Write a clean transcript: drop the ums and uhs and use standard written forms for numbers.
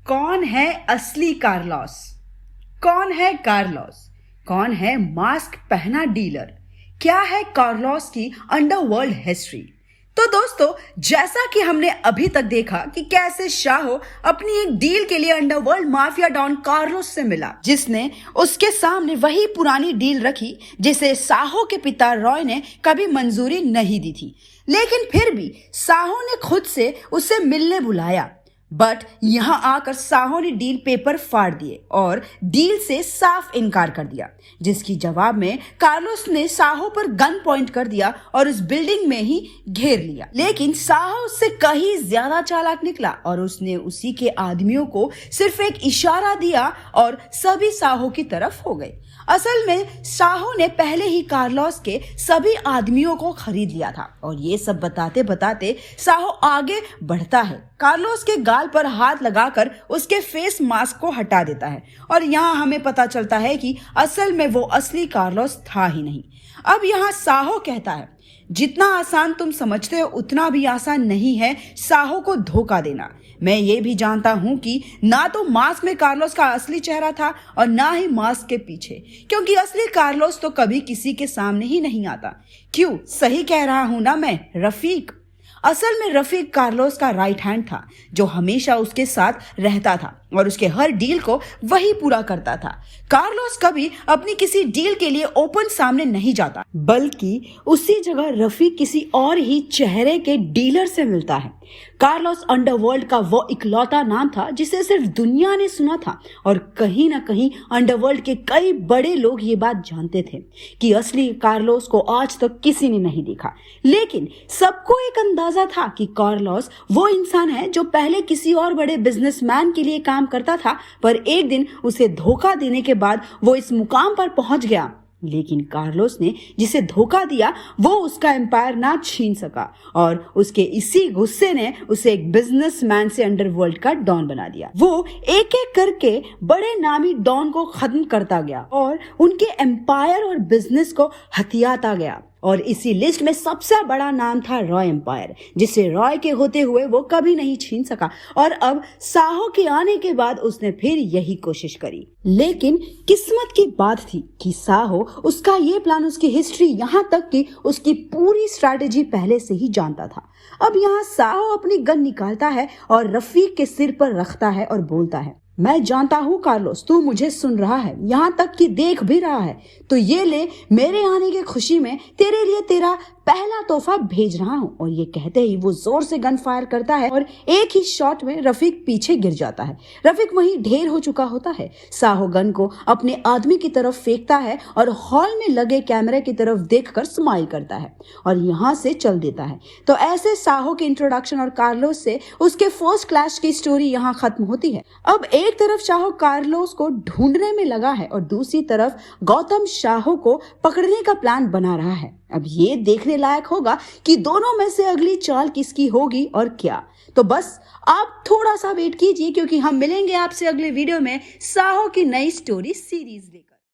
कौन है असली कार्लोस? कौन है कार्लोस? कौन है मास्क पहना डीलर? क्या है कार्लोस की अंडरवर्ल्ड हिस्ट्री? तो दोस्तों, जैसा कि हमने अभी तक देखा कि कैसे शाहो अपनी एक डील के लिए अंडरवर्ल्ड माफिया डॉन कार्लोस से मिला, जिसने उसके सामने वही पुरानी डील रखी जिसे साहो के पिता रॉय ने कभी मंजूरी नहीं दी थी। लेकिन फिर भी साहो ने खुद से उसे मिलने बुलाया। बट यहां आकर साहो ने डील पेपर फाड़ दिए और डील से साफ इनकार कर दिया, जिसकी जवाब में कार्लोस ने साहो पर गन पॉइंट कर दिया और उस बिल्डिंग में ही घेर लिया। लेकिन साहो उससे कहीं ज्यादा चालाक निकला और उसने उसी के आदमियों को सिर्फ एक इशारा दिया और सभी साहो की तरफ हो गए। असल में साहो ने पहले ही कार्लोस के सभी आदमियों को खरीद लिया था और ये सब बताते बताते साहो आगे बढ़ता है। कार्लोस के गाल पर हाथ लगाकर उसके फेस मास्क को हटा देता है और यहाँ हमें पता चलता है कि असल में वो असली कार्लोस था ही नहीं। अब यहाँ साहो कहता है, जितना आसान तुम समझते हो उतना भी आसान नहीं है साहो को धोखा देना। मैं ये भी जानता हूं कि ना तो मास्क में कार्लोस का असली चेहरा था और ना ही मास्क के पीछे, क्योंकि असली कार्लोस तो कभी किसी के सामने ही नहीं आता। क्यों, सही कह रहा हूं ना मैं, रफीक? असल में रफीक कार्लोस का राइट हैंड था जो हमेशा उसके साथ रहता था और उसके हर डील को वही पूरा करता था। कार्लोस कभी अपनी किसी डील के लिए ओपन सामने नहीं जाता, बल्कि उसी जगह रफीक किसी और ही चेहरे के डीलर से मिलता है। कार्लोस अंडरवर्ल्ड का वो इकलौता नाम था जिसे सिर्फ दुनिया ने सुना था और कहीं ना कहीं अंडरवर्ल्ड के कई बड़े लोग ये बात जानते थे कि असली कार्लोस को आज तक किसी ने नहीं देखा। लेकिन सबको एक अंदाजा था कि कार्लोस वो इंसान है जो पहले किसी और बड़े बिजनेसमैन के लिए काम करता था, पर एक दिन उसे धोखा देने के बाद वो इस मुकाम पर पहुंच गया। लेकिन कार्लोस ने जिसे धोखा दिया वो उसका एम्पायर ना छीन सका और उसके इसी गुस्से ने उसे एक बिजनेसमैन से अंडरवर्ल्ड का डॉन बना दिया। वो एक एक करके बड़े नामी डॉन को खत्म करता गया और उनके एम्पायर और बिजनेस को हथियाता गया। और इसी लिस्ट में सबसे बड़ा नाम था रॉय एम्पायर, जिसे रॉय के होते हुए वो कभी नहीं छीन सका। और अब साहो के आने के बाद उसने फिर यही कोशिश करी। लेकिन किस्मत की बात थी कि साहो उसका ये प्लान, उसकी हिस्ट्री, यहाँ तक कि उसकी पूरी स्ट्रैटेजी पहले से ही जानता था। अब यहाँ साहो अपनी गन निकालता है और रफीक के सिर पर रखता है और बोलता है, मैं जानता हूँ कार्लोस, तू मुझे सुन रहा है, यहाँ तक कि देख भी रहा है, तो ये ले, मेरे आने की खुशी में तेरे लिए तेरा पहला तोहफा भेज रहा हूँ। और ये कहते ही वो जोर से गन फायर करता है और एक ही शॉट में रफीक पीछे गिर जाता है। रफीक वहीं ढेर हो चुका होता है। साहो गन को अपने आदमी की तरफ फेंकता है और हॉल में लगे कैमरे की तरफ देखकर स्माइल करता है और यहाँ से चल देता है। तो ऐसे साहो के इंट्रोडक्शन और कार्लोस से उसके फर्स्ट क्लैश की स्टोरी यहाँ खत्म होती है। अब एक तरफ शाहो कार्लोस को ढूंढने में लगा है और दूसरी तरफ गौतम शाहो को पकड़ने का प्लान बना रहा है। अब ये देखने लायक होगा कि दोनों में से अगली चाल किसकी होगी और क्या। तो बस आप थोड़ा सा वेट कीजिए, क्योंकि हम मिलेंगे आपसे अगले वीडियो में साहो की नई स्टोरी सीरीज लेकर।